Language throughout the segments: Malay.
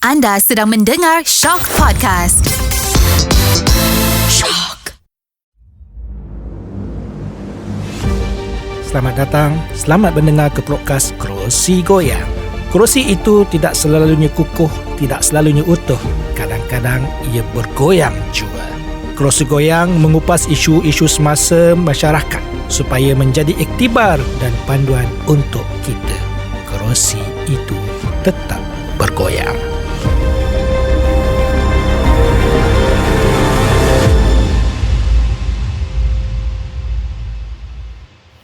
Anda sedang mendengar Shock Podcast. Shock. Selamat datang, selamat mendengar ke podcast Kerusi Goyang. Kerusi itu tidak selalunya kukuh, tidak selalunya utuh. Kadang-kadang ia bergoyang juga. Kerusi Goyang mengupas isu-isu semasa masyarakat supaya menjadi iktibar dan panduan untuk kita. Kerusi itu tetap bergoyang.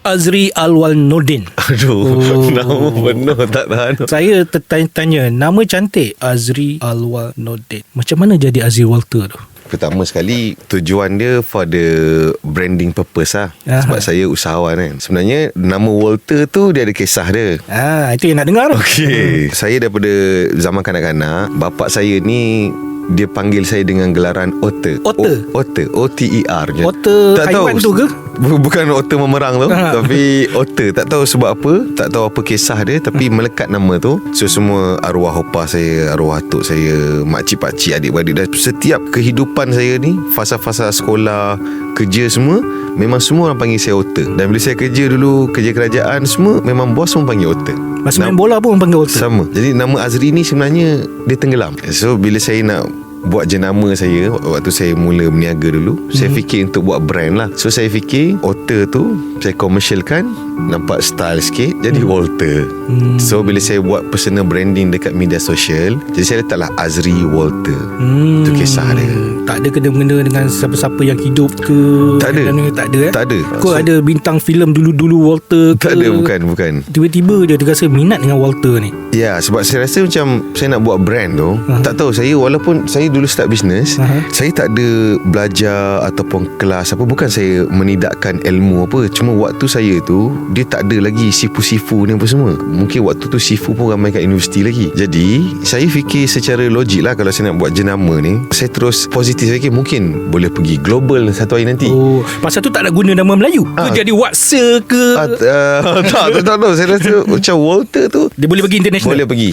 Azri Alwal Nordin. Aduh, nama penuh tak tahan. Saya tertanya-tanya, nama cantik Azri Alwal Nordin. Macam mana jadi Azri Walter tu? Pertama sekali, tujuan dia for the branding purpose lah. Sebab saya usahawan kan. Sebenarnya nama Walter tu dia ada kisah dia. Itu yang nak dengar. Okey, saya daripada zaman kanak-kanak, bapak saya ni dia panggil saya dengan gelaran Otter. Otter? Otter, O-T-E-R je. Otter tak haiwan tahu, tu ke? Bukan otter memerang tu, tapi Otter. Tak tahu sebab apa, tak tahu apa kisah dia, tapi melekat nama tu. So semua arwah opah saya, arwah atuk saya, makcik pakcik, adik-beradik, dan setiap kehidupan saya ni, fasa-fasa sekolah, kerja semua, memang semua orang panggil saya Otter. Dan bila saya kerja dulu, kerja kerajaan semua, memang bos pun panggil Otter. Masa main bola pun panggil Otter. Sama. Jadi nama Azri ni sebenarnya dia tenggelam. So bila saya nak buat jenama saya, waktu saya mula berniaga dulu, saya fikir untuk buat brand lah. So saya fikir Otter tu saya komersialkan, nampak style sikit, jadi Walter. So bila saya buat personal branding dekat media sosial, jadi saya letaklah Azri Walter. Itu kisah dia. Tak ada kena-mengena dengan siapa-siapa yang hidup ke? Tak ada. Tak ada. Tak ada. Kau ada bintang filem dulu-dulu Walter ke? Tak ada, bukan. Tiba-tiba dia rasa minat dengan Walter ni. Ya, sebab saya rasa macam saya nak buat brand tu, tak tahu, saya walaupun saya dulu start bisnes, saya tak ada belajar ataupun kelas apa, bukan saya menidakkan ilmu apa, cuma waktu saya tu dia tak ada lagi sifu-sifu ni apa semua. Mungkin waktu tu sifu pun ramai kat universiti lagi. Jadi saya fikir secara logik lah, kalau saya nak buat jenama ni, saya terus positif, saya fikir mungkin boleh pergi global satu hari nanti. Pasal tu tak nak guna nama Melayu ke jadi Watsa ke? Tak. Saya rasa macam Walter tu Dia boleh pergi international. boleh pergi.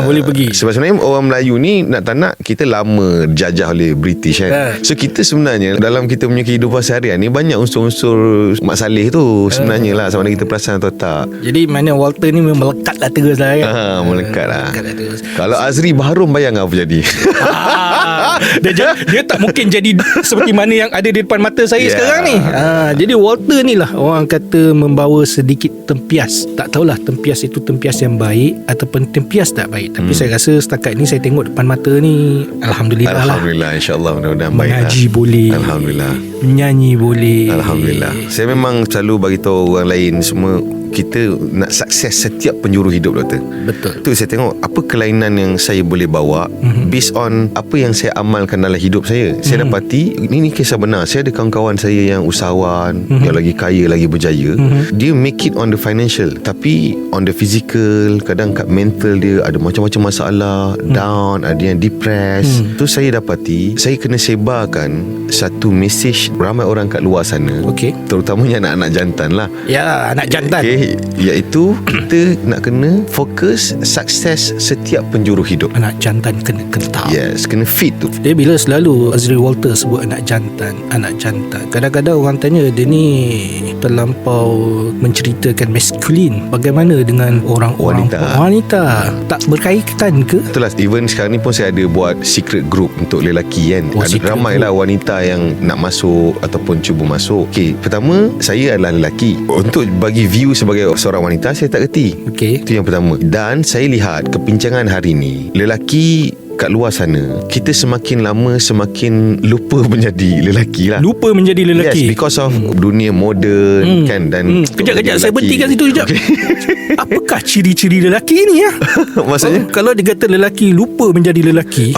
Boleh pergi. Sebab sebenarnya orang Melayu ni nak tak nak, kita lama jajah oleh British kan. So kita sebenarnya dalam kita punya kehidupan seharian ni banyak unsur-unsur Mak Saleh tu sebenarnya lah, sama ada kita perasan atau tak. Jadi mana Walter ni memang melekat lah terus lah kan. Melekat lah terus. Kalau Azri Baharum, bayang apa jadi. Dia tak mungkin jadi seperti mana yang ada di depan mata saya sekarang ni. Jadi Walter ni lah orang kata membawa sedikit tempias. Tak tahulah tempias itu tempias yang baik ataupun tempias tak baik. Tapi saya rasa setakat ni saya tengok depan mata ni, Alhamdulillah, InsyaAllah mudah-mudahan baik. Mengaji boleh, Alhamdulillah. menyanyi boleh. Alhamdulillah. Saya memang selalu bagi tahu orang lain semua, kita nak sukses setiap penjuru hidup, doktor. Betul. Tu saya tengok apa kelainan yang saya boleh bawa based on apa yang saya amalkan dalam hidup saya. Saya dapati ini kisah benar. Saya ada kawan-kawan saya yang usahawan, yang lagi kaya, lagi berjaya. Dia make it on the financial, tapi on the physical, kadang kat mental dia ada macam-macam masalah, down, ada yang depressed. Tu saya dapati saya kena sebarkan satu message ramai orang kat luar sana. Terutamanya anak-anak jantan lah. Ya, anak jantan. Iaitu kita nak kena fokus sukses setiap penjuru hidup. Anak jantan kena kental. Yes, kena fit tu. Dia bila selalu Azri Walter sebut anak jantan, kadang-kadang orang tanya dia ni terlampau menceritakan maskulin. Bagaimana dengan orang-orang wanita? Tak berkaitan ke? Itulah, even sekarang ni pun saya ada buat secret group untuk lelaki kan. Ada ramailah wanita yang nak masuk ataupun cuba masuk. Pertama, saya adalah lelaki. Untuk bagi view sebagai seorang wanita, saya tak kerti. Itu yang pertama. Dan saya lihat kepincangan hari ni, lelaki kat luar sana, kita semakin lama semakin lupa menjadi lelaki lah. Lupa menjadi lelaki. Yes, because of dunia moden kan. Dan Kejap, saya berhentikan situ sekejap. Apakah ciri-ciri lelaki ni ya? Maksudnya? Kalau dia kata lelaki lupa menjadi lelaki.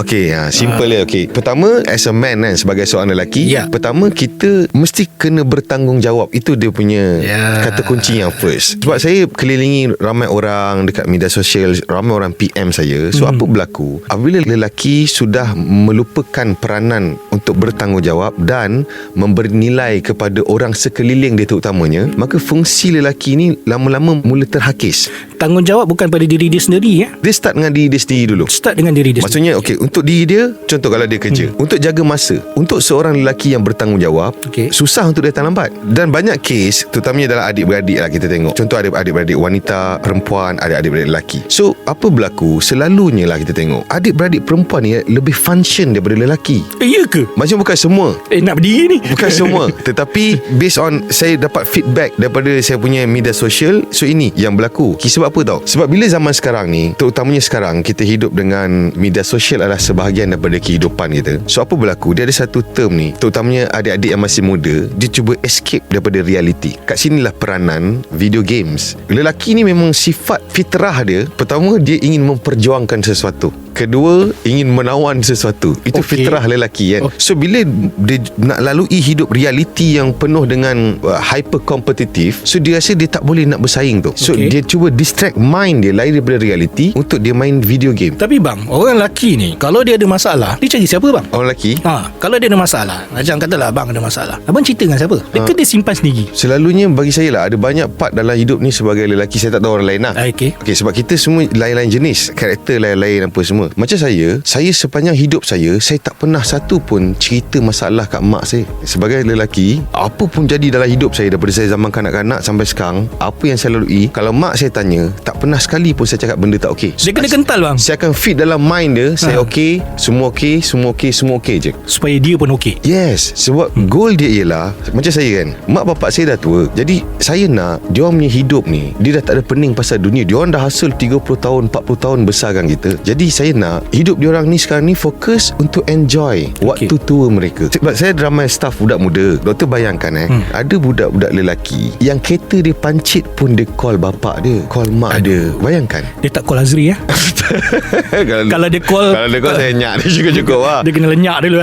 Simple dia. Pertama, as a man kan, sebagai seorang lelaki, pertama kita mesti kena bertanggungjawab. Itu dia punya kata kunci yang first. Sebab saya kelilingi ramai orang dekat media sosial, ramai orang PM saya. So apa berlaku? Apabila lelaki sudah melupakan peranan untuk bertanggungjawab dan memberi nilai kepada orang sekeliling dia terutamanya, maka fungsi lelaki ni lama-lama mula terhakis. Tanggungjawab bukan pada diri dia sendiri ya. Dia start dengan diri dia sendiri dulu. Start dengan diri dia Maksudnya untuk diri dia, contoh kalau dia kerja, untuk jaga masa, untuk seorang lelaki yang bertanggungjawab, susah untuk datang lambat. Dan banyak kes, terutamanya dalam adik-beradik lah kita tengok. Contoh adik-beradik wanita, perempuan, adik-beradik lelaki. So apa berlaku? Selalunya lah kita tengok adik-beradik perempuan ni lebih function daripada lelaki. Ya ke? Macam bukan semua, Nak berdiri ni. bukan semua. Tetapi based on saya dapat feedback daripada saya punya media sosial, so ini yang berlaku. Sebab apa tau? Sebab bila zaman sekarang ni, terutamanya sekarang kita hidup dengan media sosial adalah sebahagian daripada kehidupan kita. So apa berlaku? Dia ada satu term ni, terutamanya adik-adik yang masih muda, dia cuba escape daripada reality. Kat sinilah peranan video games. Lelaki ni memang sifat fitrah dia, pertama dia ingin memperjuangkan sesuatu, kedua ingin menawan sesuatu. Itu fitrah lelaki kan. So bila dia nak lalui hidup reality yang penuh dengan hyper kompetitif, so dia rasa dia tak boleh nak bersaing tu. So dia cuba distract mind dia, lari daripada reality untuk dia main video game. Tapi bang, orang lelaki ni kalau dia ada masalah, dia cari siapa bang? Orang lelaki, kalau dia ada masalah, macam katalah abang ada masalah, abang cerita dengan siapa? Dia simpan sendiri? Selalunya bagi saya lah, ada banyak part dalam hidup ni sebagai lelaki. Saya tak tahu orang lain lah. Okay, sebab kita semua lain-lain jenis, karakter lain-lain apa semua. Macam saya sepanjang hidup saya tak pernah satu pun cerita masalah kat mak saya. Sebagai lelaki, apa pun jadi dalam hidup saya daripada saya zaman kanak-kanak sampai sekarang, apa yang saya lalui, kalau mak saya tanya, tak pernah sekali pun saya cakap benda tak okey. Dia kena kental bang. Saya akan feed dalam mind dia, saya okey, semua okey, semua okey, semua okey je, supaya dia pun okey. Yes, sebab goal dia ialah, macam saya kan, mak bapak saya dah tua, jadi saya nak diorang punya hidup ni, dia dah tak ada pening pasal dunia. Diorang dah hasil 30 tahun 40 tahun besarkan kita. Jadi saya nak hidup diorang ni sekarang ni fokus untuk enjoy waktu tua mereka. Sebab saya ada ramai staff budak muda. Doktor bayangkan ada budak-budak lelaki yang kereta dia pancit pun dia call bapak dia, call mak dia. Bayangkan. Dia tak call Azri ya. Kalau dia call saya nyak dia cukup lah. Dia kena lenyak dulu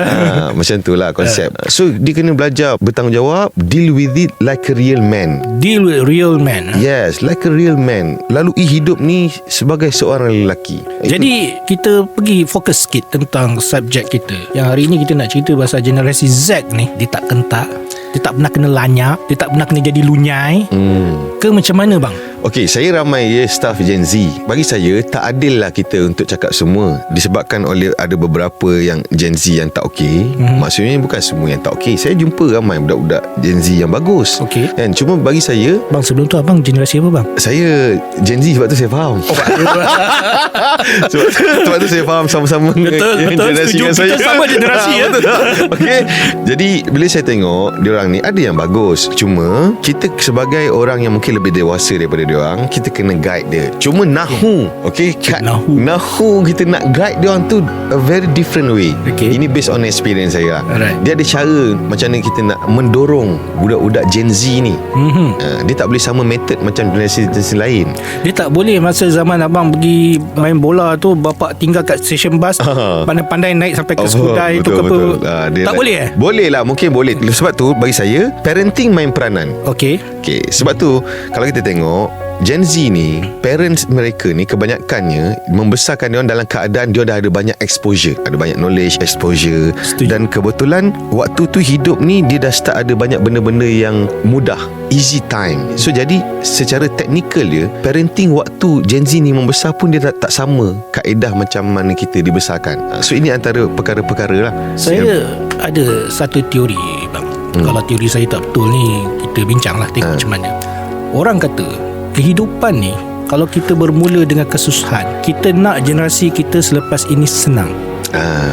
macam tu lah konsep. So dia kena belajar bertanggungjawab, deal with it like a real man. Deal with real man. Yes, like a real man. Lalui hidup ni sebagai seorang lelaki. Jadi kita pergi fokus sikit tentang subjek kita. Yang hari ni kita nak cerita pasal generasi Z ni. Dia tak kentak, dia tak pernah kena lanyak, dia tak pernah kena jadi lunyai. Ke macam mana bang? Okey, saya ramai staff Gen Z. Bagi saya tak adil lah kita untuk cakap semua, disebabkan oleh ada beberapa yang Gen Z yang tak okey. Maksudnya bukan semua yang tak okey. Saya jumpa ramai budak-budak Gen Z yang bagus. Kan? Cuma bagi saya, bang, sebelum tu abang generasi apa bang? Saya Gen Z, sebab tu saya faham. Sebab tu saya faham sama-sama betul, generasi dengan saya. Kita sama generasi ya. Okey. Jadi bila saya tengok diorang ni ada yang bagus, cuma kita sebagai orang yang mungkin lebih dewasa daripada diorang, kita kena guide dia. Cuma nahu, okey, nahu kita nak guide diorang tu a very different way. Ini based on experience saya lah. Dia ada cara macam mana kita nak mendorong budak-budak Gen Z ni. Dia tak boleh sama method macam generasi lain. Dia tak boleh masa zaman abang pergi main bola tu, bapak tinggal kat station bus, pandai-pandai naik sampai ke Skudai tu ke apa. Tak boleh Boleh lah, mungkin boleh. Sebab tu bagi saya parenting main peranan. Okey, sebab tu kalau kita tengok Gen Z ni, parents mereka ni kebanyakannya membesarkan dia dalam keadaan dia dah ada banyak exposure, ada banyak knowledge, exposure. Dan kebetulan waktu tu hidup ni dia dah start ada banyak benda-benda yang mudah, easy time. So jadi secara teknikal dia, parenting waktu Gen Z ni membesar pun dia tak sama kaedah macam mana kita dibesarkan. So ini antara perkara-perkara lah. Saya ada satu teori bang. Kalau teori saya tak betul ni, kita bincang lah, tengok macam mana. Orang kata kehidupan ni, kalau kita bermula dengan kesusahan, kita nak generasi kita selepas ini senang.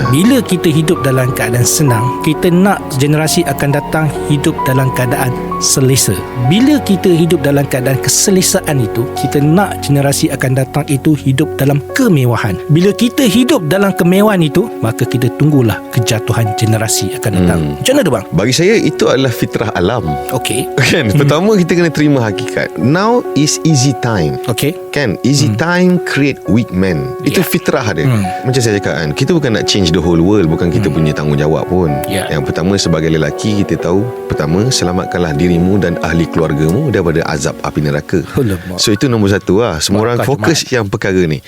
Bila kita hidup dalam keadaan senang, kita nak generasi akan datang hidup dalam keadaan selesa. Bila kita hidup dalam keadaan keselesaan itu, kita nak generasi akan datang itu hidup dalam kemewahan. Bila kita hidup dalam kemewahan itu, maka kita tunggulah kejatuhan generasi akan datang. Macam mana tu bang? Bagi saya itu adalah fitrah alam. Kan? Pertama kita kena terima hakikat. Now is easy time. Kan? Easy time create weak men. Itu fitrah dia. Macam saya cakap kan, kita bukan nak change the whole world, bukan kita punya tanggungjawab pun. Yang pertama sebagai lelaki, kita tahu pertama selamatkanlah dirimu dan ahli keluargamu daripada azab api neraka. So itu nombor satu lah. Semua orang fokus yang perkara ni.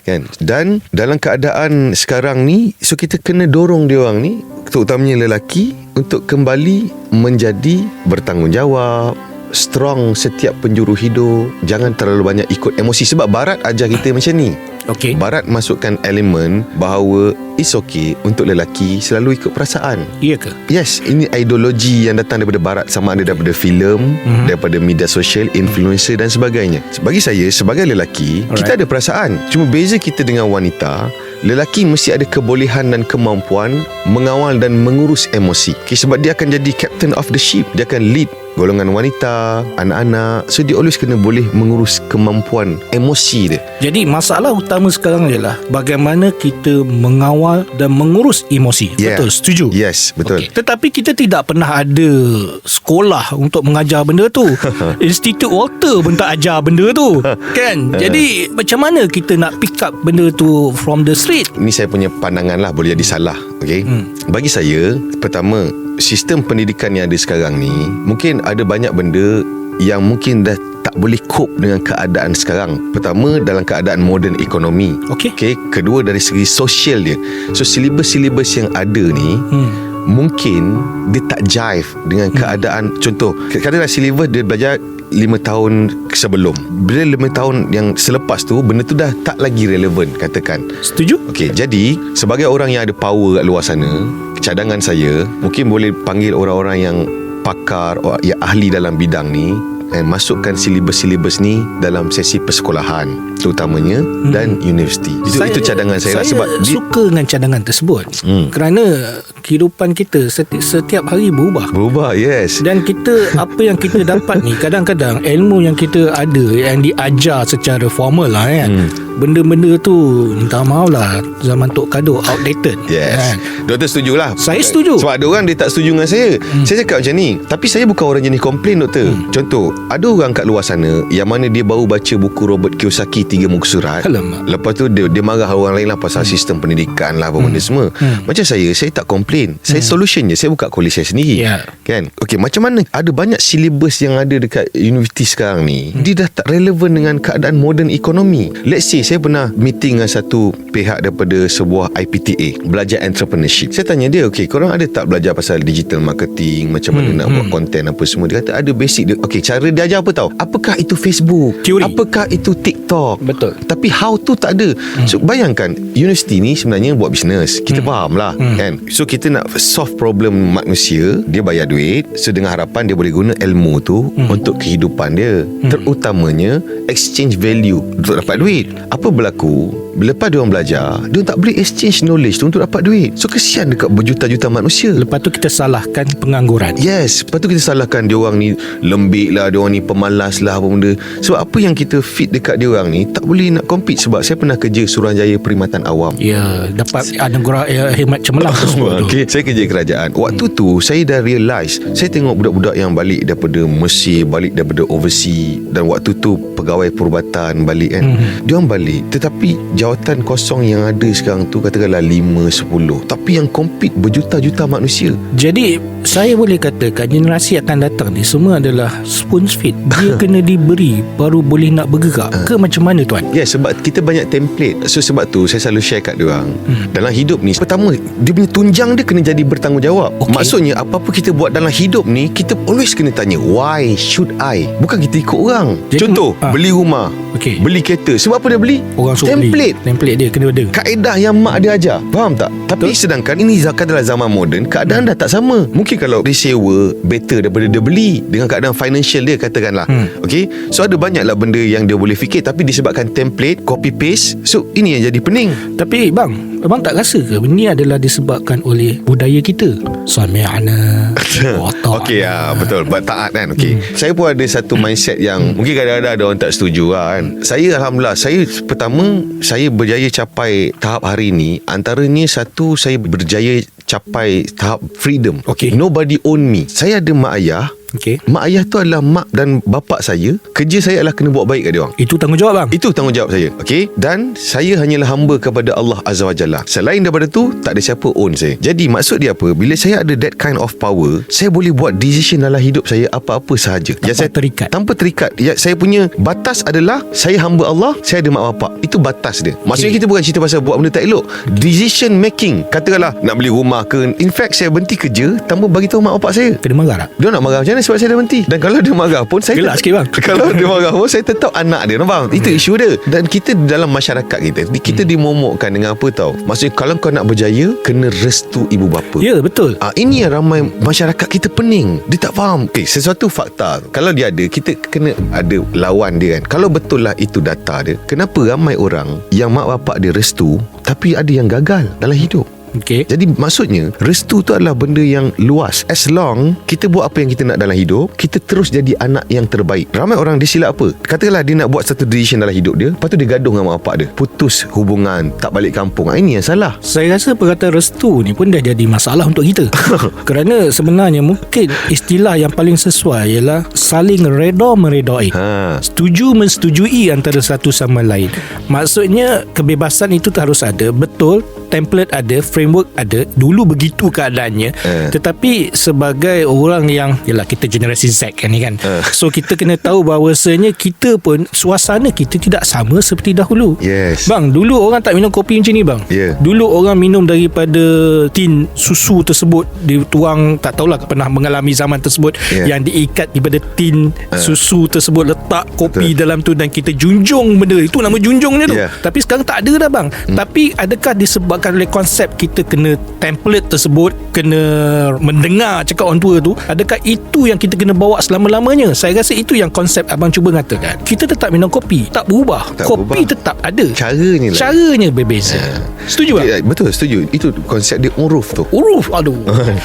Kan? Dan dalam keadaan sekarang ni, so kita kena dorong dia orang ni, terutamanya lelaki, untuk kembali menjadi bertanggungjawab, strong setiap penjuru hidup. Jangan terlalu banyak ikut emosi. Sebab Barat ajar kita macam ni. Okey. Barat masukkan elemen bahawa it's okay untuk lelaki selalu ikut perasaan. Iya ke? Yes, ini ideologi yang datang daripada Barat, sama ada daripada filem, daripada media sosial, influencer dan sebagainya. Bagi saya, sebagai lelaki, kita ada perasaan. Cuma beza kita dengan wanita, lelaki mesti ada kebolehan dan kemampuan mengawal dan mengurus emosi. Okay, sebab dia akan jadi captain of the ship. Dia akan lead golongan wanita, anak-anak. So dia always kena boleh mengurus kemampuan emosi dia. Jadi masalah utama sekarang ialah bagaimana kita mengawal dan mengurus emosi. Yeah. Betul, setuju? Yes, betul. Okay. Tetapi kita tidak pernah ada sekolah untuk mengajar benda tu. Institut Walter pun tak ajar benda tu. Kan? Jadi macam mana kita nak pick up benda tu from the street? Ini saya punya pandangan lah, boleh jadi salah. Okay? Bagi saya, pertama, sistem pendidikan yang ada sekarang ni, mungkin ada banyak benda yang mungkin dah tak boleh cope dengan keadaan sekarang. Pertama, dalam keadaan moden ekonomi. Okay? Kedua, dari segi sosial dia. So silibus-silibus yang ada ni mungkin dia tak jive dengan keadaan. Contoh, kadang-kadang silibus dia belajar 5 tahun sebelum. Bila 5 tahun yang selepas tu, benda tu dah tak lagi relevan, katakan. Setuju? Okey, jadi sebagai orang yang ada power kat luar sana, cadangan saya mungkin boleh panggil orang-orang yang pakar, yang ahli dalam bidang ni, masukkan silibus-silibus ni dalam sesi persekolahan terutamanya dan universiti. Itu cadangan saya lah. Sebab suka dengan cadangan tersebut kerana kehidupan kita setiap hari berubah, yes. Dan kita, apa yang kita dapat ni, kadang-kadang ilmu yang kita ada yang diajar secara formal lah kan, benda-benda tu minta maaf lah, zaman Tok Kado outdated. Yes kan? Doktor setuju lah. Saya setuju. Sebab ada orang dia tak setuju dengan saya. Saya cakap macam ni, tapi saya bukan orang jenis komplain, doktor. Contoh, ada orang kat luar sana yang mana dia baru baca buku Robert Kiyosaki 3 muka surat. Alamak. Lepas tu dia marah orang lain lah pasal sistem pendidikan lah, apa benda semua. Macam saya tak komplain. Saya solution je. Saya buka kolej saya sendiri. Kan? Okey, macam mana ada banyak silibus yang ada dekat universiti sekarang ni, dia dah tak relevan dengan keadaan moden ekonomi. Let's say saya pernah meeting dengan satu pihak daripada sebuah IPTA, belajar entrepreneurship. Saya tanya dia, okey, korang ada tak belajar pasal digital marketing, macam mana nak buat konten apa semua? Dia kata ada basic dia. Okey, cara dia ajar apa tahu? Apakah itu Facebook? Teori. Apakah itu TikTok? Betul. Tapi how tu tak ada. So bayangkan, universiti ni sebenarnya buat bisnes. Kita faham lah kan. So kita nak solve problem manusia, dia bayar duit. So dengan harapan dia boleh guna ilmu tu untuk kehidupan dia, terutamanya exchange value untuk dapat duit. Apa berlaku? Lepas dia orang belajar, dia orang tak boleh exchange knowledge tu untuk dapat duit. So kesian dekat berjuta-juta manusia. Lepas tu kita salahkan pengangguran. Yes, lepas tu kita salahkan dia orang ni lembik lah, dia orang ni pemalas lah, apa benda. Sebab apa yang kita fit dekat dia orang ni tak boleh nak compete. Sebab saya pernah kerja Suruhanjaya Perkhidmatan Awam. Ya, dapat anugerah khidmat cemerlang tersebut. Okay. Saya kerja kerajaan. Waktu tu saya dah realise, saya tengok budak-budak yang balik daripada Mesir, balik daripada overseas, dan waktu tu pegawai perubatan balik kan. Dia orang balik, tetapi jawatan kosong yang ada sekarang tu katakanlah 5-10, tapi yang compete berjuta-juta manusia. Jadi saya boleh katakan generasi akan datang ni semua adalah spoon feed. Dia kena diberi baru boleh nak bergerak ke macam mana tuan? Ya, sebab kita banyak template. So sebab tu saya selalu share kat diorang, dalam hidup ni, pertama dia punya tunjang dia kena jadi bertanggungjawab. Maksudnya apa-apa kita buat dalam hidup ni, kita always kena tanya, why should I? Bukan kita ikut orang. Jadi, contoh beli rumah, beli kereta, sebab apa dia beli? Orang suruh beli. Template dia kena ada, kaedah yang mak dia ajar. Faham tak? Tapi sedangkan ini adalah zaman moden, keadaan dah tak sama. Mungkin kalau dia sewa better daripada dia beli, dengan keadaan financial dia katakanlah. Okay, so ada banyaklah benda yang dia boleh fikir, tapi disebabkan template, copy paste, so ini yang jadi pening. Tapi abang tak rasa ke ini adalah disebabkan oleh budaya kita? Sami'ana wa ta'ana. Okey, betul, taat kan. Okey. Saya pun ada satu mindset yang mungkin kadang-kadang ada orang tak setuju lah kan. Saya alhamdulillah, saya berjaya capai tahap hari ni. Antaranya satu, saya berjaya capai tahap freedom. Nobody own me. Saya ada mak ayah. Mak ayah tu adalah mak dan bapak saya. Kerja saya adalah kena buat baik kat dia orang. Itu tanggungjawab bang. Itu tanggungjawab saya. Dan saya hanyalah hamba kepada Allah Azza wa Jalla. Selain daripada tu, tak ada siapa own saya. Jadi maksud dia apa? Bila saya ada that kind of power, saya boleh buat decision dalam hidup saya apa-apa sahaja. Tanpa terikat. Saya punya batas adalah saya hamba Allah, saya ada mak bapak. Itu batas dia. Maksudnya kita bukan cerita pasal buat benda tak elok. Decision making. Katakanlah nak beli rumah ke, in fact saya berhenti kerja tanpa bagi tahu mak bapak saya. Kena marah tak? Dia nak marah macam mana? sebab saya dah berhenti. Dan kalau dia marah pun saya Gelak sikit bang. Kalau dia marah pun saya tetap anak dia. Nampak? Itu isu dia. Dan kita dalam masyarakat kita dimomokkan dengan apa tahu. Maksudnya kalau kau nak berjaya, kena restu ibu bapa. Ya, betul. Ini yang ramai masyarakat kita pening. Dia tak faham. Sesuatu fakta tu, kalau dia ada, kita kena ada lawan dia kan. Kalau betul lah itu data dia, kenapa ramai orang yang mak bapak dia restu tapi ada yang gagal dalam hidup? Okay. Jadi maksudnya restu tu adalah benda yang luas. As long kita buat apa yang kita nak dalam hidup, kita terus jadi anak yang terbaik. Ramai orang dia silap apa? Katakanlah dia nak buat satu decision dalam hidup dia, lepas tu dia gaduh dengan mak bapak dia, putus hubungan, tak balik kampung. Ini yang salah. Saya rasa perkataan restu ni pun dah jadi masalah untuk kita. Kerana sebenarnya mungkin istilah yang paling sesuai ialah saling reda meredai. Setuju mensetujui antara satu sama lain. Maksudnya kebebasan itu harus ada. Betul, template ada, framework ada. Dulu begitu keadaannya. Tetapi sebagai orang yang, yalah, kita generasi Z kan ni kan. So kita kena tahu bahawasanya kita pun, suasana kita tidak sama seperti dahulu. Yes. Bang, dulu orang tak minum kopi macam ni bang. Dulu orang minum daripada tin susu tersebut, dituang, tak tahulah pernah mengalami zaman tersebut, yang diikat daripada tin susu tersebut, letak kopi dalam tu, dan kita junjung benda itu, nama junjungnya tu. Tapi sekarang tak ada dah bang. Tapi adakah disebabkan oleh konsep kita kena template tersebut, kena mendengar cakap orang tua tu, adakah itu yang kita kena bawa selama-lamanya? Saya rasa itu yang konsep abang cuba katakan. Kita tetap minum kopi, tak berubah. Kopi tetap ada, caranya berbeza. Setuju tak? Betul, setuju. Itu konsep dia uruf tu. Uruf, aduh.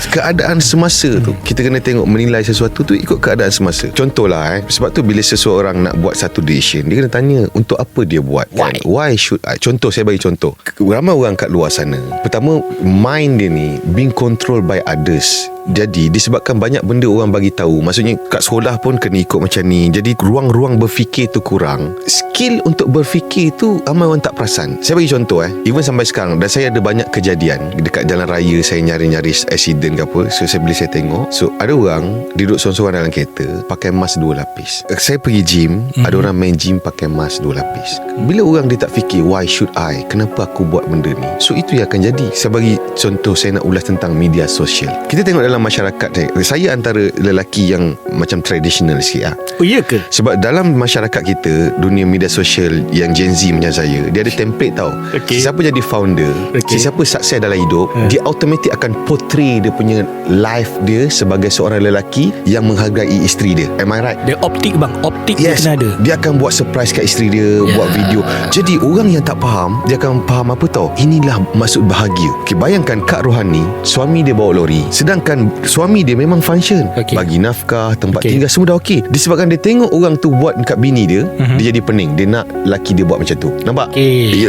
Keadaan semasa tu, kita kena tengok, menilai sesuatu tu ikut keadaan semasa. Contohlah sebab tu bila seseorang nak buat satu decision, dia kena tanya untuk apa dia buat. Why should I? Contoh, saya bagi contoh. Ramai orang kat luar sana, pertama, mind dia ni being controlled by others. Jadi disebabkan banyak benda orang bagi tahu, maksudnya kat sekolah pun kena ikut macam ni. Jadi ruang-ruang berfikir tu kurang. Skill untuk berfikir tu ramai orang tak perasan. Saya bagi contoh even sampai sekarang, dan saya ada banyak kejadian dekat jalan raya, saya nyari-nyari accident ke apa. So bila saya tengok, so ada orang duduk seorang-seorang dalam kereta pakai mask 2 lapis. Saya pergi gym, ada orang main gym pakai mask 2 lapis. Bila orang dia tak fikir, why should I? Kenapa aku buat benda ni? So itu yang akan jadi. Saya bagi contoh, saya nak ulas tentang media sosial. Kita tengok dalam masyarakat saya antara lelaki yang macam tradisional sikit. Oh iya ke? Sebab dalam masyarakat kita, dunia media sosial yang Gen Z macam saya, dia ada template tau. Siapa jadi founder, siapa sukses dalam hidup, dia automatik akan portray dia punya life dia sebagai seorang lelaki yang menghargai isteri dia. Am I right? Dia optik bang, optik yes, dia kena ada. Dia akan buat surprise kat isteri dia, buat video. Jadi orang yang tak faham, dia akan faham apa tau, inilah maksud bahagia. Bayangkan Kak Rohani, suami dia bawa lori, sedangkan suami dia memang function, bagi nafkah, tempat tinggal, semua dah okey. Disebabkan dia tengok orang tu buat dekat bini dia, dia jadi pening. Dia nak laki dia buat macam tu. Nampak?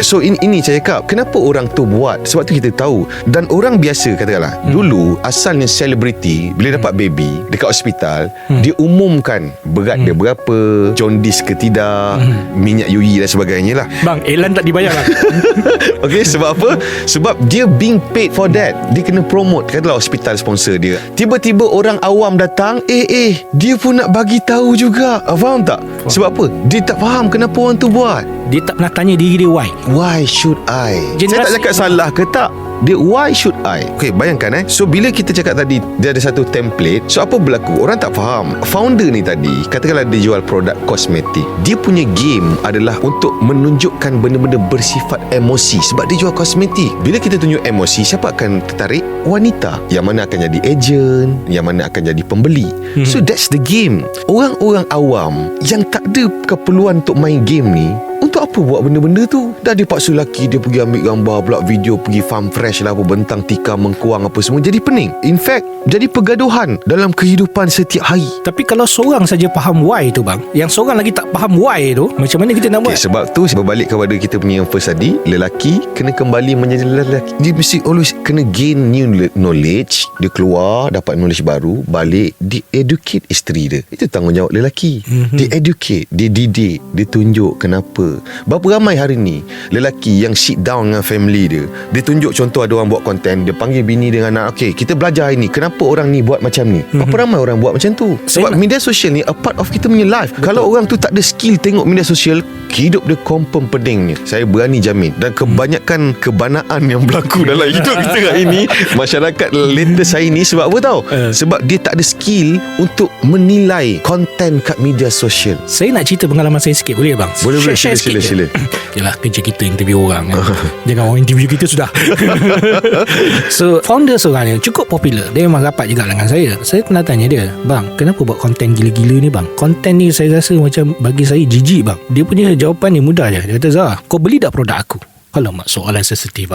So ini saya cakap, kenapa orang tu buat? Sebab tu kita tahu. Dan orang biasa, katakanlah dulu asalnya selebriti, bila dapat baby dekat hospital, dia umumkan berat dia berapa, jaundice ke tidak, minyak UI dan sebagainya lah. Bang, Elan tak dibayar lah. Okay, sebab apa? Sebab dia being paid for that. Dia kena promote, katalah hospital sponsor dia. Tiba-tiba orang awam datang, dia pun nak bagi tahu juga. Faham tak? Sebab apa? Dia tak faham kenapa orang tu buat. Dia tak pernah tanya diri dia why. Why should I? Saya tak cakap salah ke tak. Dia why should I? Okay, bayangkan So bila kita cakap tadi, dia ada satu template. So apa berlaku? Orang tak faham. Founder ni tadi, katakanlah dia jual produk kosmetik, dia punya game adalah untuk menunjukkan benda-benda bersifat emosi. Sebab dia jual kosmetik. Bila kita tunjuk emosi, siapa akan tertarik? Wanita. Yang mana akan jadi agent, yang mana akan jadi pembeli. So that's the game. Orang-orang awam yang tak ada keperluan untuk main game ni, untuk apa buat benda-benda tu? Dah dipaksa lelaki dia pergi ambil gambar, pula video, pergi farm fresh lah, apa, bentang tikar, mengkuang apa semua. Jadi pening. In fact, jadi pergaduhan dalam kehidupan setiap hari. Tapi kalau seorang saja faham why tu bang, yang seorang lagi tak faham why tu, macam mana kita nak buat? Sebab tu berbalik kepada kita punya yang first tadi, lelaki kena kembali menjadi lelaki. Dia mesti always kena gain new knowledge. Dia keluar, dapat knowledge baru, balik, dia educate isteri dia. Itu tanggungjawab lelaki. Dia educate, dia didik, dia tunjuk kenapa. Berapa ramai hari ni lelaki yang sit down dengan family dia, dia tunjuk contoh ada orang buat konten, dia panggil bini dengan anak, okay, kita belajar ini, kenapa orang ni buat macam ni. Berapa ramai orang buat macam tu? Sebab media sosial ni a part of kita punya life. Kalau orang tu tak ada skill tengok media sosial, hidup dia confirm pening ni. Saya berani jamin. Dan kebanyakan kebanaan yang berlaku dalam hidup kita hari ni, masyarakat latest hari ni, sebab apa tahu? Sebab dia tak ada skill untuk menilai konten kat media sosial. Saya nak cerita pengalaman saya sikit, boleh bang? Boleh, Sila. Yalah, kerja kita interview orang kan. Jangan orang interview kita sudah. So founder seorang ni cukup popular. Dia memang rapat juga dengan saya. Saya pernah tanya dia, bang, kenapa buat konten gila-gila ni bang? Konten ni saya rasa macam bagi saya jijik bang. Dia punya jawapan ni mudah je. Dia kata, Zah, kau beli tak produk aku? Alamak, soalan sensitif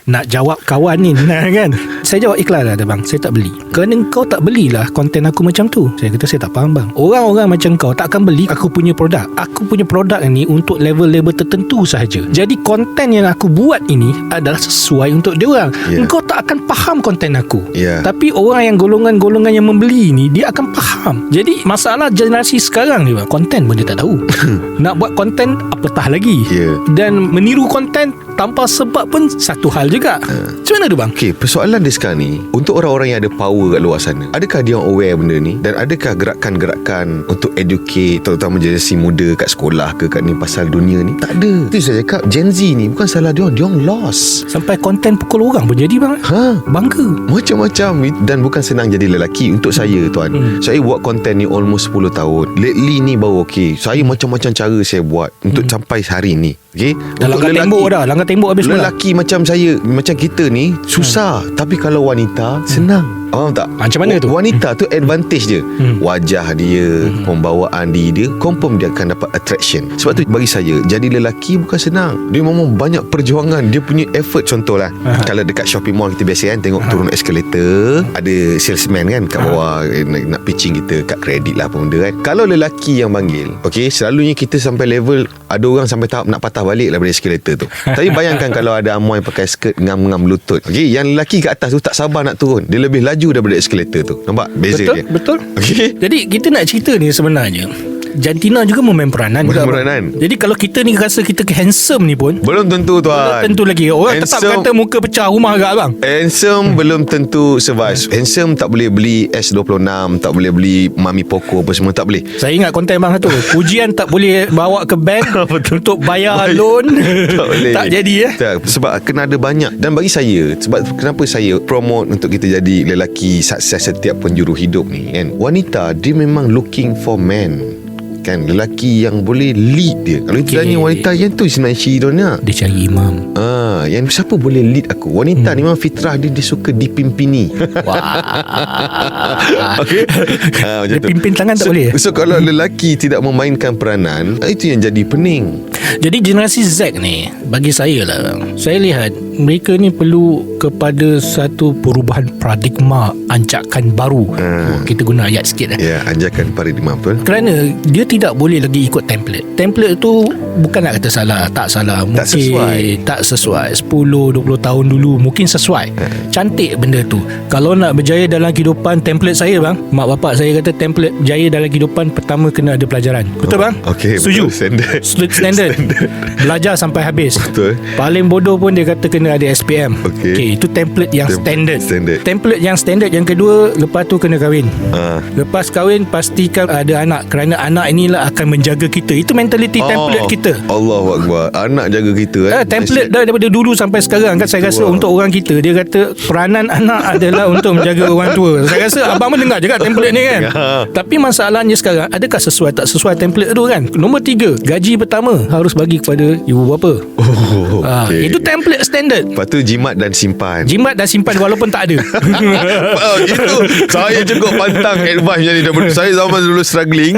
nak jawab kawan ni kan. Saya jawab ikhlas lah bang, saya tak beli. Kerana kau tak belilah konten aku macam tu. Saya kata saya tak faham bang. Orang-orang macam kau tak akan beli aku punya produk. Aku punya produk ni untuk level-level tertentu sahaja. Jadi konten yang aku buat ini adalah sesuai untuk dia orang. Engkau tak akan faham konten aku. Tapi orang yang golongan-golongan yang membeli ni, dia akan faham. Jadi masalah generasi sekarang ni bang, konten pun dia tak tahu. Nak buat konten apatah lagi. Dan meniru konten tanpa sebab pun satu hal juga. Macam mana tu bang? Okay, persoalan dia sekarang ni, untuk orang-orang yang ada power kat luar sana, adakah dia aware benda ni? Dan adakah gerakan-gerakan untuk educate, terutama generasi muda kat sekolah ke kat ni pasal dunia ni? Tak ada. Itu saya cakap, Gen Z ni bukan salah dia orang lost. Sampai konten pukul orang pun jadi bang. Bangga. Macam-macam. Dan bukan senang jadi lelaki. Untuk saya tuan, saya buat konten ni almost 10 tahun. Lately ni baru okay. Saya macam-macam cara saya buat untuk sampai hari ni. Okay? Langgar tembok dah. Langgar tembok habis semua. Lelaki macam saya, macam kita ni susah. Tapi kalau wanita senang. Faham tak? Macam mana tu? Wanita tu advantage dia. Wajah dia, pembawaan dia confirm dia akan dapat attraction. Sebab tu bagi saya, jadi lelaki bukan senang. Dia memang banyak perjuangan. Dia punya effort. Contohlah, kalau dekat shopping mall kita biasa kan, tengok turun escalator, ada salesman kan kat bawah, nak pitching kita kad kredit lah apa benda kan. Kalau lelaki yang panggil, okay, selalunya kita sampai level, ada orang sampai tahap nak patah balik daripada escalator tu. Tapi bayangkan kalau ada amoy pakai skirt ngam-ngam lutut, okay, yang lelaki kat atas tu tak sabar nak turun. Dia lebih laju daripada escalator tu. Nampak beza dia? Betul. Okay. Jadi kita nak cerita ni sebenarnya, jantina juga memain peranan. Jadi kalau kita ni rasa kita handsome ni pun belum tentu tuan. Belum tentu lagi. Orang handsome, tetap kata muka pecah rumah agak bang. Handsome belum tentu survive. Handsome tak boleh beli S26, tak boleh beli Mami Poco apa semua, tak boleh. Saya ingat konten bang tu, pujian tak boleh bawa ke bank untuk bayar loan. Tak boleh. Tak jadi Sebab kena ada banyak. Dan bagi saya, sebab kenapa saya promote untuk kita jadi lelaki sukses setiap penjuru hidup ni kan, wanita dia memang looking for men kan, lelaki yang boleh lead dia. Kalau istilahnya wanita yang tu sebenarnya syirona, dia cari imam. Yang siapa boleh lead aku? Wanita ni memang fitrah dia suka dipimpini. Okay? Dia pimpin tangan tak boleh. So kalau lelaki tidak memainkan peranan, itu yang jadi pening. Jadi generasi Z ni, bagi saya lah, saya lihat mereka ni perlu kepada satu perubahan paradigma, anjakan baru. Kita guna ayat sikit anjakan paradigma, betul. Kerana dia tidak boleh lagi ikut template. Template tu bukan nak kata salah, tak salah, mungkin tak sesuai 10-20 tahun dulu mungkin sesuai, cantik benda tu. Kalau nak berjaya dalam kehidupan, template saya bang, mak bapak saya kata template berjaya dalam kehidupan, pertama kena ada pelajaran. Betul bang? Okay, setuju. Standard. Belajar sampai habis. Betul. Paling bodoh pun dia kata kena ada SPM. Okay, itu template yang standard. Template yang standard. Yang kedua, lepas tu kena kahwin. Lepas kahwin pastikan ada anak, kerana anak inilah akan menjaga kita. Itu mentaliti template kita. Allahu Akbar. Anak jaga kita template dah daripada dulu sampai sekarang kan. Saya rasa untuk orang kita, dia kata peranan anak adalah untuk menjaga orang tua. Saya rasa abang pun dengar juga template ni kan. Tapi masalahnya sekarang, adakah sesuai tak sesuai template tu kan. Nombor 3, gaji pertama harus bagi kepada ibu bapa. Itu template standard. Lepas tu jimat dan simpan. Walaupun tak ada. Itu saya cukup pantang advice jadi daripada saya zaman dulu struggling.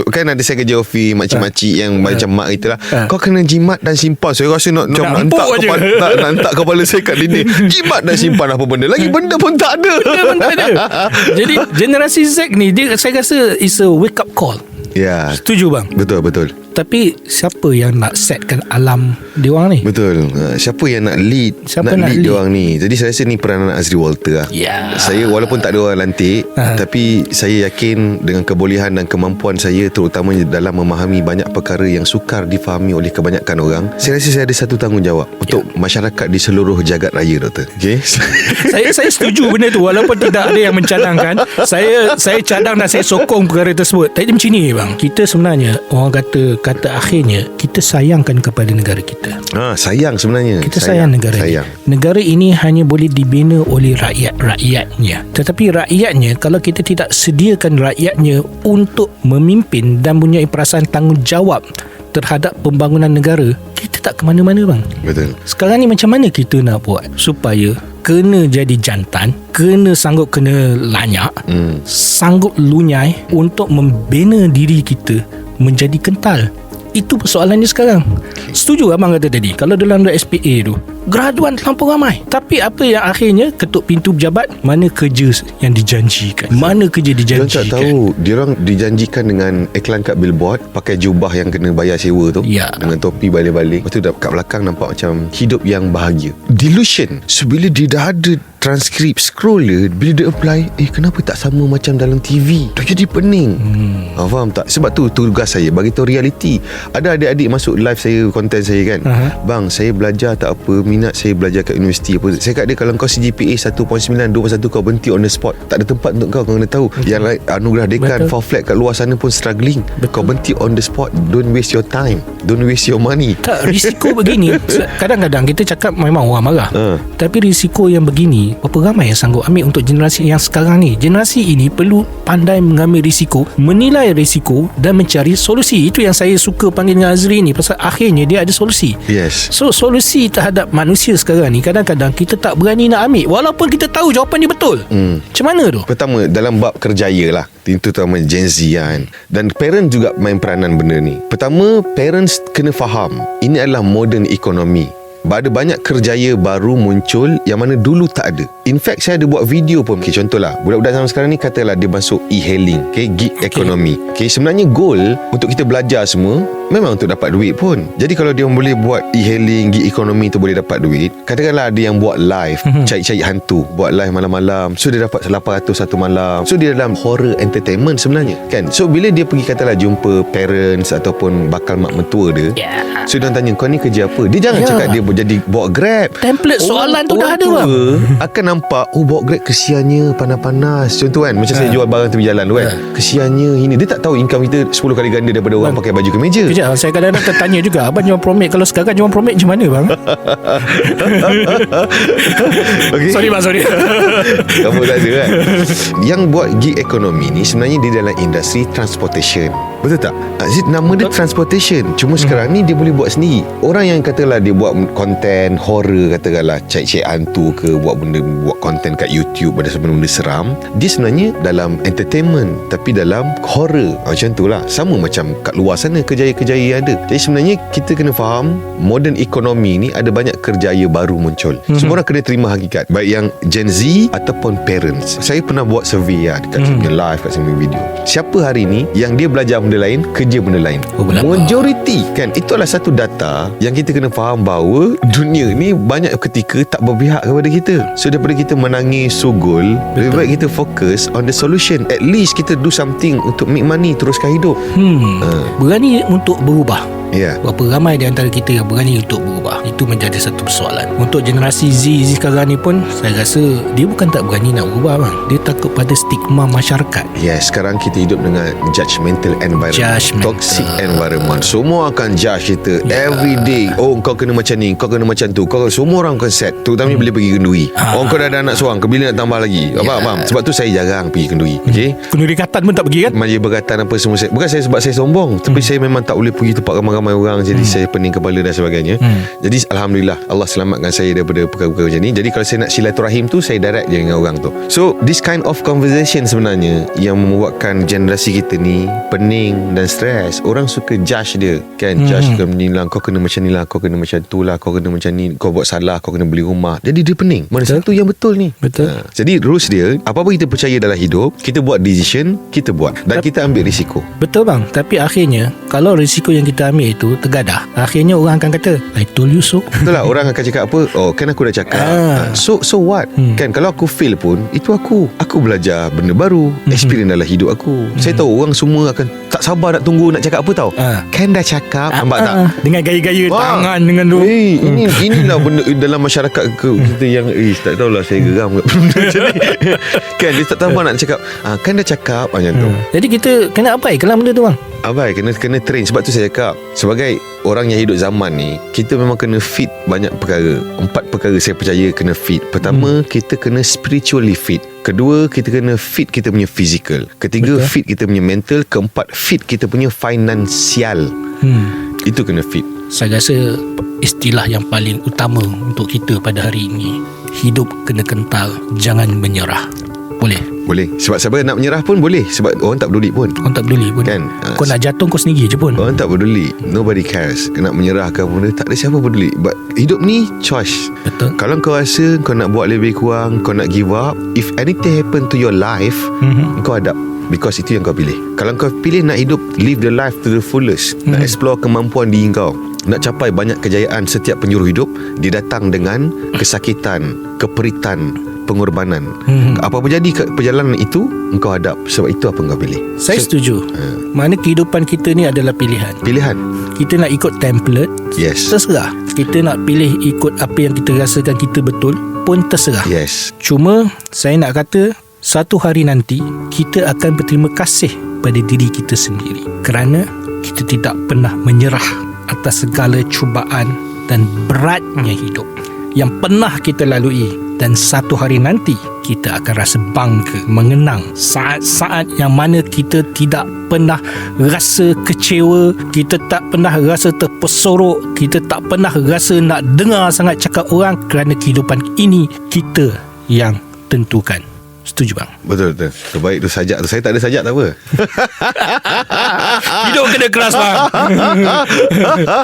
Kan ada saya kerja office makcik-makcik yang macam mak kita lah. Kau kena jimat dan simpan. Saya rasa nak nantak kepala saya kat dinding. Jimat dan simpan apa benda lagi, benda pun tak ada. Jadi generasi Z ni, dia saya rasa is a wake up call. Ya. Setuju bang? Betul. Tapi siapa yang nak setkan alam diorang ni? Betul. Siapa yang nak lead? Siapa nak lead diorang ni? Jadi saya rasa ni peranan Azri Walter lah. Ya. Saya walaupun tak ada orang lantik, tapi saya yakin dengan kebolehan dan kemampuan saya, terutamanya dalam memahami banyak perkara yang sukar difahami oleh kebanyakan orang, saya rasa saya ada satu tanggungjawab untuk masyarakat di seluruh jagat raya, Doktor. Okay? Saya setuju benda tu, walaupun tidak ada yang mencadangkan. Saya cadang dan saya sokong perkara tersebut. Tapi macam ni bang, kita sebenarnya orang kata akhirnya kita sayangkan kepada negara kita. Sayang sebenarnya. Kita sayang negara ini. Negara ini hanya boleh dibina oleh rakyatnya. Tetapi rakyatnya, kalau kita tidak sediakan rakyatnya untuk memimpin dan mempunyai perasaan tanggungjawab terhadap pembangunan negara, kita tak ke mana-mana bang. Betul. Sekarang ni macam mana kita nak buat supaya kena jadi jantan, sanggup kena lanyak, sanggup lunyai untuk membina diri kita menjadi kental. Itu persoalannya sekarang. Setuju abang kata tadi, kalau dalam SPA tu graduan terlampau ramai, tapi apa yang akhirnya ketuk pintu pejabat, mana kerja yang dijanjikan, mana kerja dijanjikan. Diorang tak tahu, diorang dijanjikan dengan iklan kat billboard, pakai jubah yang kena bayar sewa tu, dengan topi balik-balik. Lepas tu kat belakang nampak macam hidup yang bahagia. Delusion. So bila dia dah ada transkrip, scroll dia, bila dia apply, kenapa tak sama macam dalam TV? Dah jadi pening. Faham tak? Sebab tu tugas saya bagi tahu realiti. Ada adik-adik masuk live saya, konten saya kan, bang, saya belajar tak apa, minat saya belajar kat universiti apa. Saya kat dia, kalau kau CGPA 1.9, 2.1, kau berhenti on the spot, tak ada tempat untuk kau kena tahu. Yang lain anugerah dekan, flat kat luar sana pun struggling. Kau berhenti on the spot. Don't waste your time, don't waste your money. Tak, risiko begini, kadang-kadang kita cakap memang orang marah, tapi risiko yang begini, berapa ramai yang sanggup ambil untuk generasi yang sekarang ni? Generasi ini perlu pandai mengambil risiko, menilai risiko dan mencari solusi. Itu yang saya suka panggil dengan Azri ni, pasal akhirnya dia ada solusi. Yes. So solusi terhadap manusia sekarang ni, kadang-kadang kita tak berani nak ambil walaupun kita tahu jawapan dia betul. Macam mana tu? Pertama, dalam bab kerjaya lah, terutama Gen Z kan, dan parent juga main peranan benda ni. Pertama, parents kena faham ini adalah modern economy. Ada banyak kerjaya baru muncul yang mana dulu tak ada. In fact, saya ada buat video pun. Contohlah, budak-budak zaman sekarang ni katalah dia masuk e-hailing, gig economy. Sebenarnya goal untuk kita belajar semua memang untuk dapat duit pun. Jadi kalau dia boleh buat e-hailing, gig economy tu boleh dapat duit. Katakanlah ada yang buat live, cari-cari hantu, buat live malam-malam, so dia dapat 800 satu malam. So dia dalam horror entertainment sebenarnya kan. So bila dia pergi katalah jumpa parents ataupun bakal mak mentua dia, so dia tanya, kau ni kerja apa? Dia jangan cakap dia jadi bawa Grab. Template soalan tu dah ada bang. Akan nampak, bawa Grab kesiannya panas-panas. Contoh kan, macam saya jual barang tepi jalan tu kan, kesiannya ini. Dia tak tahu income kita 10 kali ganda daripada orang pakai baju kemeja. Kejap, saya kadang-kadang tertanya juga, abang jual Promax, kalau sekarang jual Promax macam mana bang? Okay. Sorry bang, sorry. Kamu tak ada kan. Yang buat gig economy ni sebenarnya dia dalam industri transportation. Betul tak? Nama dia transportation. Cuma sekarang ni dia boleh buat sendiri. Orang yang katalah dia buat konten horror, katakanlah cek-cek hantu ke, buat konten kat YouTube, ada benda-benda seram, dia sebenarnya dalam entertainment tapi dalam horror. Macam tu lah. Sama macam kat luar sana kerjaya-kerjaya yang ada. Jadi sebenarnya kita kena faham modern economy ni ada banyak kerjaya baru muncul. Semua orang kena terima hakikat, baik yang Gen Z ataupun parents. Saya pernah buat survey dekat saya punya live, kat saya punya video. Siapa hari ni yang dia belajar benda lain, kerja benda lain? Majority kan. Itu adalah satu data yang kita kena faham bahawa dunia ni banyak ketika tak berpihak kepada kita. So daripada kita menangis sugul, lebih baik kita fokus on the solution. At least kita do something untuk make money, teruskan hidup. Berani untuk berubah. Berapa ramai di antara kita yang berani untuk berubah? Itu menjadi satu persoalan. Untuk generasi Z sekarang ni pun, saya rasa dia bukan tak berani nak berubah bang. Dia takut pada stigma masyarakat. Sekarang kita hidup dengan judgmental environment, toxic environment. Semua akan judge kita every day. Kau kena macam ni, kau kena macam tu, semua orang akan set. Terutamanya bila pergi kenduri. Kau dah ada anak seorang, bila nak tambah lagi? Faham? Sebab tu saya jarang pergi kenduri. Kenduri Katan pun tak pergi kan? Majlis berkatan apa semua. Bukan saya sebab saya sombong, tapi saya memang tak boleh pergi tempat ramai-ramai ramai orang. Jadi saya pening kepala dan sebagainya. Jadi Alhamdulillah Allah selamatkan saya daripada perkara-perkara macam ni. Jadi kalau saya nak silaturahim tu, saya direct je dengan orang tu. So this kind of conversation sebenarnya yang membuatkan generasi kita ni pening dan stres. Orang suka judge dia kan. Judge ke ni lah, kau kena macam ni lah, kau kena macam tu lah, kau kena macam ni, kau buat salah, kau kena beli rumah. Jadi dia pening. Mana satu yang betul ni? Betul. Jadi rules dia, apa-apa kita percaya dalam hidup, kita buat decision, kita buat dan kita ambil risiko. Betul bang. Tapi akhirnya kalau risiko yang kita ambil itu tergadah, akhirnya orang akan kata I told you so. Betul lah. Orang akan cakap apa, oh kan aku dah cakap. So what? Kan kalau aku fail pun, itu aku belajar benda baru, experience dalam hidup aku. Saya tahu orang semua akan tak sabar nak tunggu nak cakap apa tahu. Kan dah cakap. Nampak tak? Dengan gaya-gaya tangan dengan tu. Inilah benda dalam masyarakat kita yang tak tahulah, saya geram kat benda macam ni. Kan dia tak sabar nak cakap, kan dah cakap macam tu. Jadi kita kena abai kelam benda tu bang. Abai, kena train. Sebab tu saya cakap, sebagai orang yang hidup zaman ni, kita memang kena fit banyak perkara. 4 perkara saya percaya kena fit. Pertama, kita kena spiritually fit. Kedua, kita kena fit kita punya physical. Ketiga, fit kita punya mental. Keempat, fit kita punya finansial. Itu kena fit. Saya rasa istilah yang paling utama untuk kita pada hari ini, hidup kena kental, jangan menyerah. Boleh. Sebab siapa nak menyerah pun boleh. Sebab orang tak peduli pun. Orang tak peduli pun kan? Kau nak jatuh kau sendiri je pun. Orang tak peduli. Nobody cares. Kau nak menyerah ke apa benda, tak ada siapa peduli. But hidup ni choice. Betul. Kalau kau rasa kau nak buat lebih kurang, kau nak give up, if anything happen to your life, kau adapt. Because itu yang kau pilih. Kalau kau pilih nak hidup, live the life to the fullest, nak explore kemampuan diri kau, nak capai banyak kejayaan, setiap penjuru hidup dia datang dengan kesakitan, keperitan, pengorbanan. Apa-apa jadi kat perjalanan itu, engkau hadap. Sebab itu apa engkau pilih. Saya setuju. Mana kehidupan kita ni adalah pilihan. Kita nak ikut template, yes, terserah. Kita nak pilih ikut apa yang kita rasakan kita betul pun terserah. Yes. Cuma saya nak kata, satu hari nanti kita akan berterima kasih pada diri kita sendiri kerana kita tidak pernah menyerah atas segala cubaan dan beratnya hidup yang pernah kita lalui. Dan satu hari nanti kita akan rasa bangga mengenang saat-saat yang mana kita tidak pernah rasa kecewa, kita tak pernah rasa terpesorok, kita tak pernah rasa nak dengar sangat cakap orang, kerana kehidupan ini kita yang tentukan. Setuju bang? Betul. Terbaik tu sajak tu. Saya tak ada sajak tak apa. Hidup kena keras bang.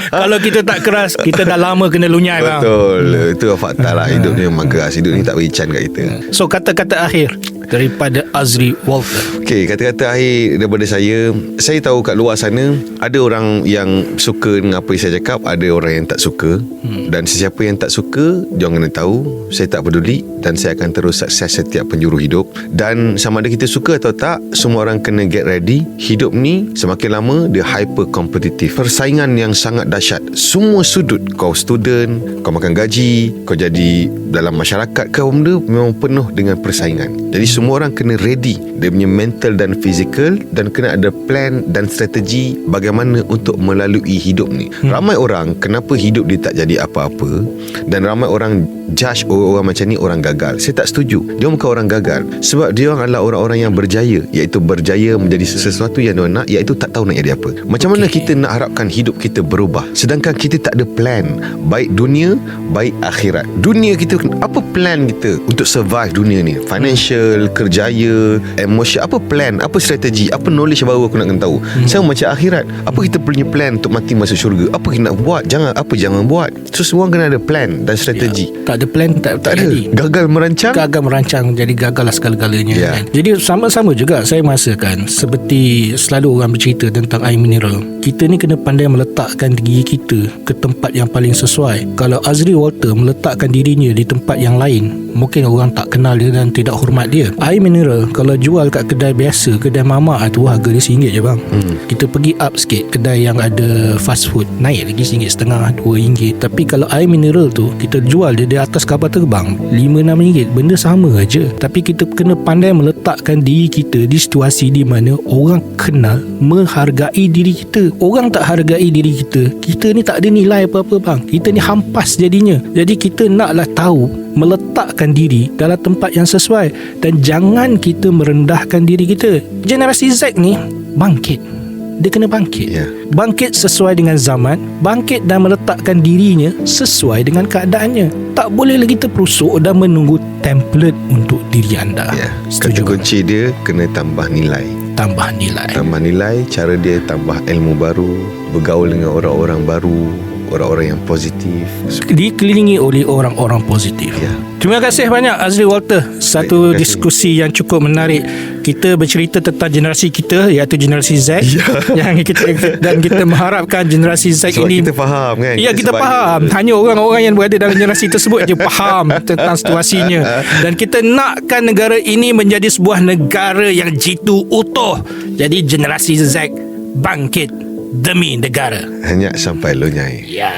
Kalau kita tak keras, kita dah lama kena lunyai bang. Betul. Itu fakta lah. Hidup ni memang keras. Hidup ni tak beri can kat kita. So kata-kata akhir daripada Azri Walter. Okay, kata-kata akhir daripada saya tahu kat luar sana ada orang yang suka dengan apa yang saya cakap, ada orang yang tak suka. Dan sesiapa yang tak suka, diorang kena tahu saya tak peduli dan saya akan terus sukses setiap penjuru hidup. Dan sama ada kita suka atau tak, semua orang kena get ready. Hidup ni semakin lama dia hyper competitive, persaingan yang sangat dahsyat. Semua sudut, kau student, kau makan gaji, kau jadi dalam masyarakat, kau benda memang penuh dengan persaingan. Jadi semua orang kena ready, dia punya mental dan physical, dan kena ada plan dan strategi bagaimana untuk melalui hidup ni. Ramai orang kenapa hidup dia tak jadi apa-apa, dan ramai orang judge orang macam ni orang gagal. Saya tak setuju. Dia bukan orang gagal, sebab dia orang adalah orang-orang yang berjaya, iaitu berjaya menjadi sesuatu yang dia nak, iaitu tak tahu nak jadi apa. Macam mana kita nak harapkan hidup kita berubah sedangkan kita tak ada plan, baik dunia baik akhirat. Dunia kita, apa plan kita untuk survive dunia ni? Financial, kerjaya, emosi, apa plan, apa strategi, apa knowledge baru aku nak kena tahu. Sama macam akhirat, apa kita punya plan untuk mati masuk syurga, apa kita nak buat, jangan buat. So semua kena ada plan dan strategi. Tak ada plan, tak ada. jadi. Gagal merancang, jadi gagal lah segala-galanya kan? Jadi sama-sama juga saya merasakan seperti selalu orang bercerita tentang air mineral. Kita ni kena pandai meletakkan diri kita ke tempat yang paling sesuai. Kalau Azri Walter meletakkan dirinya di tempat yang lain, mungkin orang tak kenal dia dan tidak hormat dia. Air mineral kalau jual kat kedai biasa, kedai mamak tu harga dia RM1 je bang. Kita pergi up sikit, kedai yang ada fast food naik lagi RM1.50, RM2. Tapi kalau air mineral tu kita jual dia di atas kapal terbang RM5-6, benda sama aja. Tapi kita kena pandai meletakkan diri kita di situasi di mana orang kenal, menghargai diri kita. Orang tak hargai diri kita, kita ni tak ada nilai apa-apa bang. Kita ni hampas jadinya. Jadi kita naklah tahu meletakkan diri dalam tempat yang sesuai, dan jangan kita merendahkan diri kita. Generasi Z ni bangkit, dia kena bangkit. Ya. Bangkit sesuai dengan zaman, bangkit dan meletakkan dirinya sesuai dengan keadaannya. Tak boleh lagi terperusuk dan menunggu template untuk diri anda. Ya. Setuju? Kata kunci dia kena tambah nilai. Tambah nilai. Tambah nilai, cara dia tambah ilmu baru, bergaul dengan orang-orang baru, orang-orang yang positif. Dikelilingi oleh orang-orang positif. Ya. Terima kasih banyak Azli Walter. Satu Baik, terima kasih. diskusi yang cukup menarik. Kita bercerita tentang generasi kita, iaitu generasi Z. Yang kita mengharapkan generasi Z Sebab ini kita faham kan. Ya, kita Sebab faham. Hanya orang-orang yang berada dalam generasi tersebut je faham tentang situasinya. Dan kita nakkan negara ini menjadi sebuah negara yang jitu utuh. Jadi generasi Z bangkit demi negara. hanya sampai lo nyai. Ya.